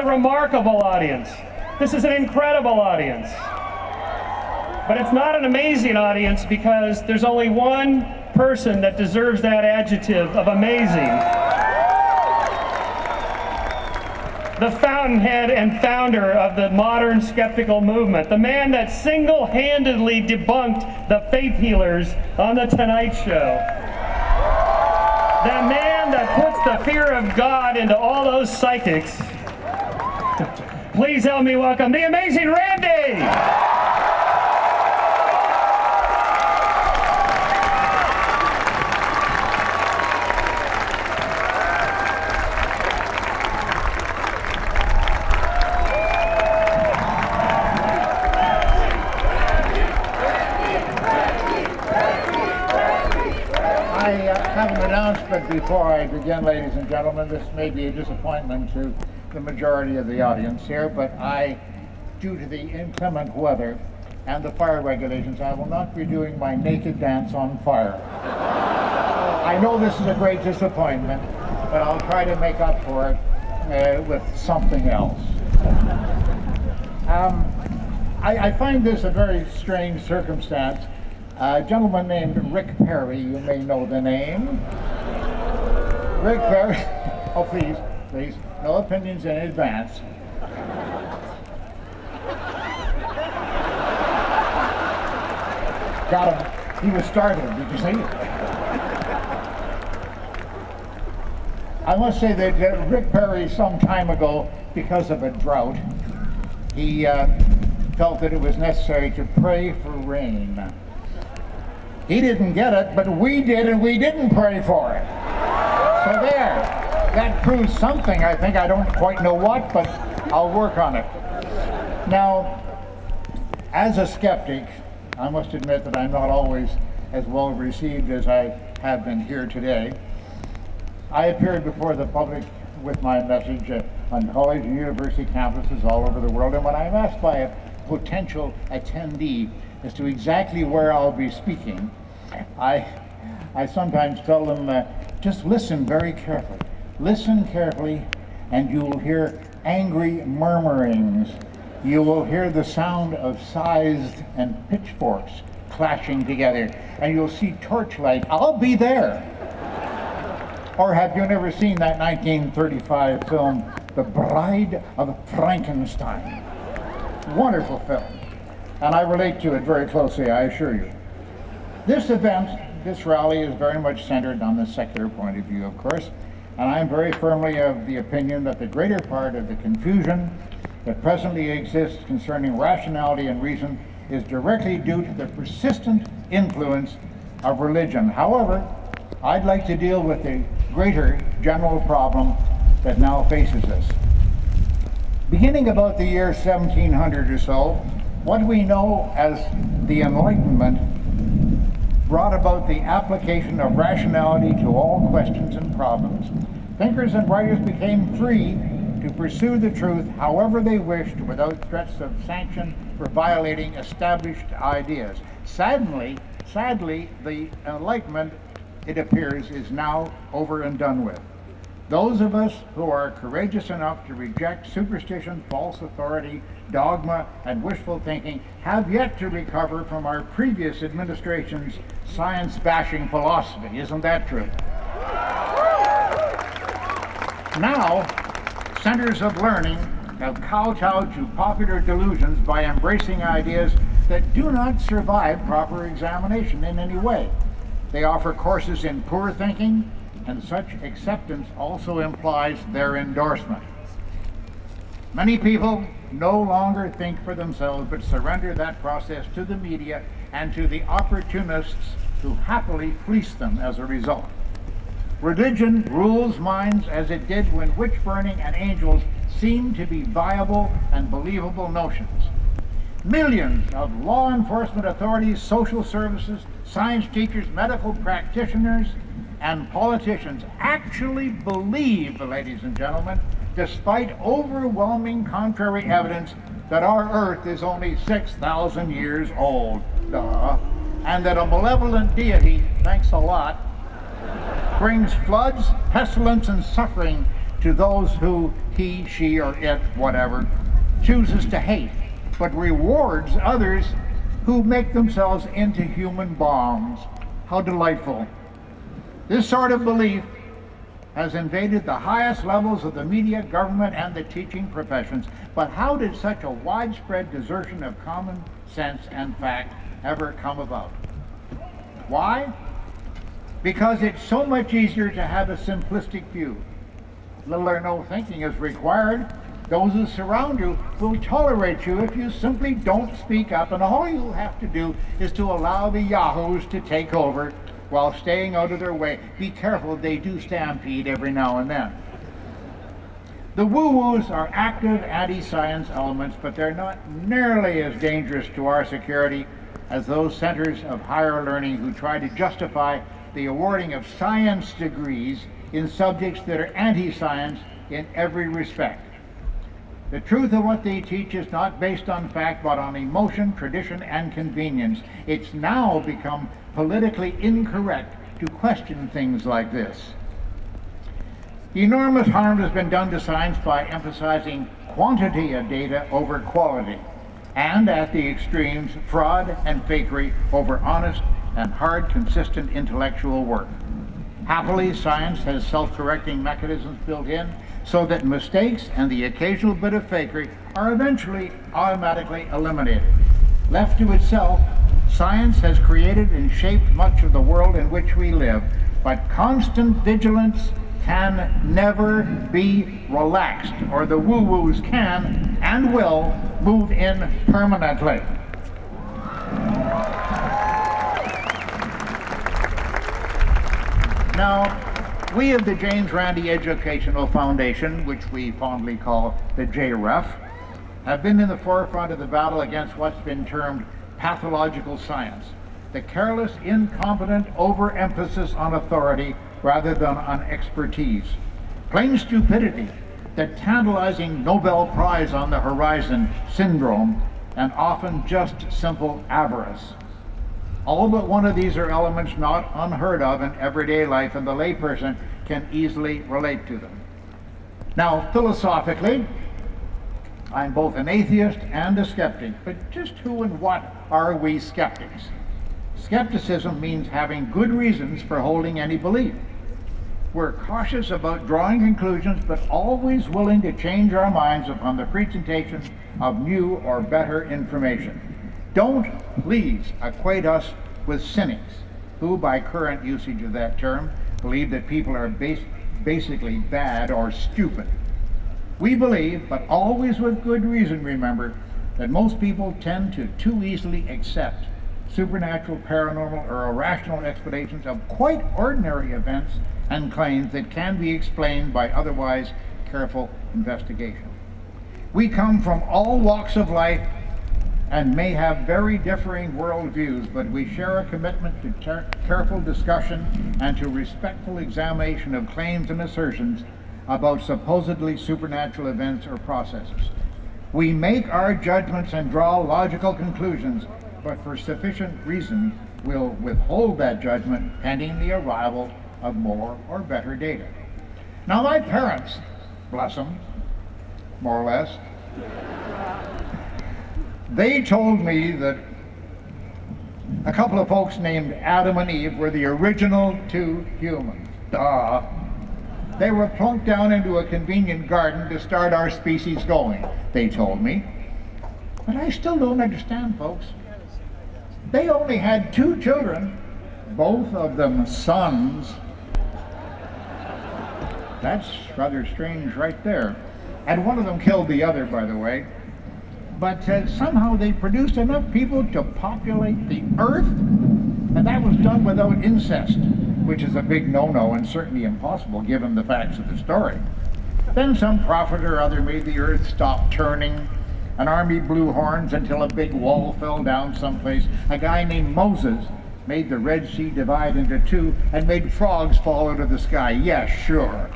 a remarkable audience. This is an incredible audience. But it's not an amazing audience because there's only one person that deserves that adjective of amazing. The fountainhead and founder of the modern skeptical movement, the man that single-handedly debunked the faith healers on The Tonight Show. The man that puts the fear of God into all those psychics. Please help me welcome the amazing Randi! But before I begin, ladies and gentlemen, this may be a disappointment to the majority of the audience here, but due to the inclement weather and the fire regulations, I will not be doing my naked dance on fire. I know this is a great disappointment, but I'll try to make up for it with something else. I find this a very strange circumstance. A gentleman named Rick Perry, you may know the name. Rick Perry, oh please, no opinions in advance. Got him, he was startled, did you see? I must say that Rick Perry, some time ago, because of a drought, he felt that it was necessary to pray for rain. He didn't get it, but we did, and we didn't pray for it. So there, that proves something, I think. I don't quite know what, but I'll work on it. Now, as a skeptic, I must admit that I'm not always as well received as I have been here today. I appeared before the public with my message on college and university campuses all over the world, and when I'm asked by a potential attendee as to exactly where I'll be speaking, I sometimes tell them, just listen very carefully. Listen carefully, and you will hear angry murmurings. You will hear the sound of scythes and pitchforks clashing together, and you'll see torchlight. I'll be there. Or have you never seen that 1935 film, The Bride of Frankenstein? Wonderful film. And I relate to it very closely, I assure you. This event, this rally, is very much centered on the secular point of view, of course, and I'm very firmly of the opinion that the greater part of the confusion that presently exists concerning rationality and reason is directly due to the persistent influence of religion. However, I'd like to deal with the greater general problem that now faces us. Beginning about the year 1700 or so, what we know as the Enlightenment brought about the application of rationality to all questions and problems. Thinkers and writers became free to pursue the truth however they wished without threats of sanction for violating established ideas. Sadly, the Enlightenment, it appears, is now over and done with. Those of us who are courageous enough to reject superstition, false authority, dogma, and wishful thinking have yet to recover from our previous administration's science-bashing philosophy. Isn't that true? Now, centers of learning have kowtowed to popular delusions by embracing ideas that do not survive proper examination in any way. They offer courses in poor thinking, and such acceptance also implies their endorsement. Many people no longer think for themselves, but surrender that process to the media and to the opportunists who happily fleece them as a result. Religion rules minds as it did when witch burning and angels seemed to be viable and believable notions. Millions of law enforcement authorities, social services, science teachers, medical practitioners, and politicians actually believe, ladies and gentlemen, despite overwhelming contrary evidence, that our Earth is only 6,000 years old. Duh. And that a malevolent deity, thanks a lot, brings floods, pestilence, and suffering to those who he, she, or it, whatever, chooses to hate, but rewards others who make themselves into human bombs. How delightful. This sort of belief has invaded the highest levels of the media, government, and the teaching professions. But how did such a widespread desertion of common sense and fact ever come about? Why? Because it's so much easier to have a simplistic view. Little or no thinking is required. Those who surround you will tolerate you if you simply don't speak up, and all you have to do is to allow the yahoos to take over while staying out of their way. Be careful, they do stampede every now and then. The woo-woos are active anti-science elements, but they're not nearly as dangerous to our security as those centers of higher learning who try to justify the awarding of science degrees in subjects that are anti-science in every respect. The truth of what they teach is not based on fact, but on emotion, tradition, and convenience. It's now become politically incorrect to question things like this. Enormous harm has been done to science by emphasizing quantity of data over quality, and at the extremes, fraud and fakery over honest and hard, consistent intellectual work. Happily, science has self-correcting mechanisms built in so that mistakes and the occasional bit of fakery are eventually automatically eliminated. Left to itself, science has created and shaped much of the world in which we live, but constant vigilance can never be relaxed, or the woo-woos can and will move in permanently. Now, we of the James Randi Educational Foundation, which we fondly call the JREF, have been in the forefront of the battle against what's been termed pathological science, the careless, incompetent overemphasis on authority rather than on expertise, plain stupidity, the tantalizing Nobel Prize on the horizon syndrome, and often just simple avarice. All but one of these are elements not unheard of in everyday life, and the layperson can easily relate to them. Now, philosophically, I'm both an atheist and a skeptic, but just who and what are we skeptics? Skepticism means having good reasons for holding any belief. We're cautious about drawing conclusions, but always willing to change our minds upon the presentation of new or better information. Don't please equate us with cynics, who, by current usage of that term, believe that people are basically bad or stupid. We believe, but always with good reason, remember, that most people tend to too easily accept supernatural, paranormal, or irrational explanations of quite ordinary events and claims that can be explained by otherwise careful investigation. We come from all walks of life and may have very differing worldviews, but we share a commitment to careful discussion and to respectful examination of claims and assertions about supposedly supernatural events or processes. We make our judgments and draw logical conclusions, but for sufficient reason will withhold that judgment pending the arrival of more or better data. Now, my parents, bless them, more or less, they told me that a couple of folks named Adam and Eve were the original two humans. Duh. They were plunked down into a convenient garden to start our species going, they told me. But I still don't understand, folks. They only had 2 children, both of them sons. That's rather strange right there. And one of them killed the other, by the way. But somehow they produced enough people to populate the earth, and that was done without incest, which is a big no-no and certainly impossible given the facts of the story. Then some prophet or other made the earth stop turning. An army blew horns until a big wall fell down someplace. A guy named Moses made the Red Sea divide into 2 and made frogs fall out of the sky. Yeah, sure.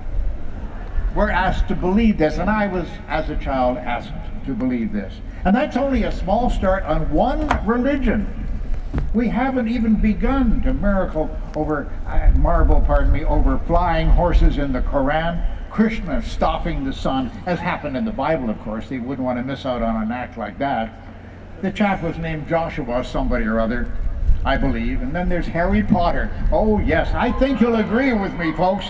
We're asked to believe this, and I was, as a child, asked to believe this. And that's only a small start on one religion. We haven't even begun to marvel over flying horses in the Koran, Krishna stopping the sun, as happened in the Bible, of course. They wouldn't want to miss out on an act like that. The chap was named Joshua, somebody or other, I believe. And then there's Harry Potter. Oh yes, I think you'll agree with me, folks.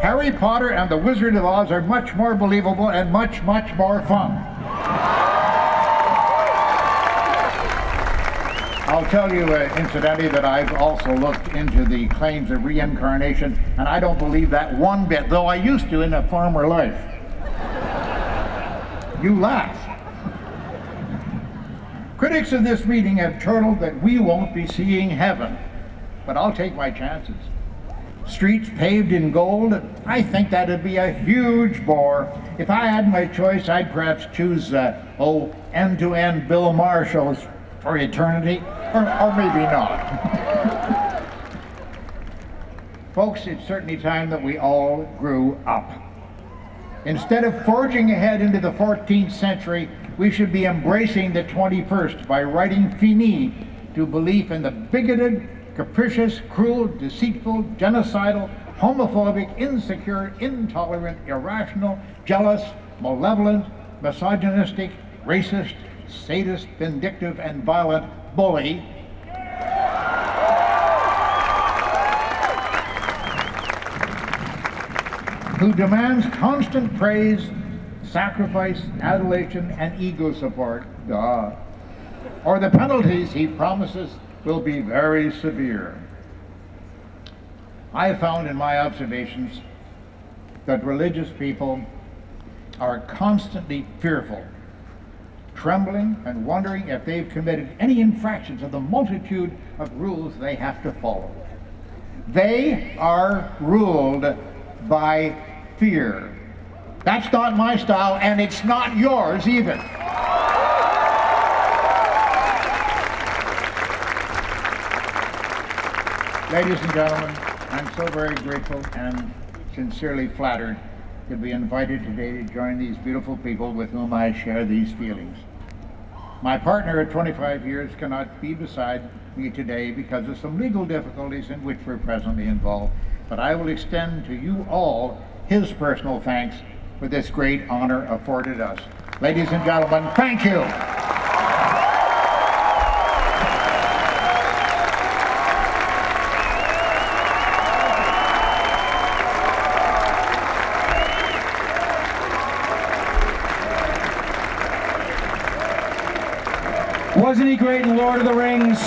Harry Potter and the Wizard of Oz are much more believable and much, much more fun. I'll tell you, incidentally, that I've also looked into the claims of reincarnation, and I don't believe that one bit, though I used to in a former life. You laugh. Critics of this reading have chortled that we won't be seeing heaven, but I'll take my chances. Streets paved in gold, I think that'd be a huge bore. If I had my choice, I'd perhaps choose, end-to-end Bill Maher shows for eternity, or maybe not. Folks, it's certainly time that we all grew up. Instead of forging ahead into the 14th century, we should be embracing the 21st by writing fini to belief in the bigoted, capricious, cruel, deceitful, genocidal, homophobic, insecure, intolerant, irrational, jealous, malevolent, misogynistic, racist, sadist, vindictive, and violent bully who demands constant praise, sacrifice, adulation, and ego support, or the penalties he promises will be very severe. I have found in my observations that religious people are constantly fearful, trembling and wondering if they've committed any infractions of the multitude of rules they have to follow. They are ruled by fear. That's not my style, and it's not yours either. Ladies and gentlemen, I'm so very grateful and sincerely flattered to be invited today to join these beautiful people with whom I share these feelings. My partner of 25 years cannot be beside me today because of some legal difficulties in which we're presently involved, but I will extend to you all his personal thanks for this great honor afforded us. Ladies and gentlemen, thank you. Wasn't he great in Lord of the Rings?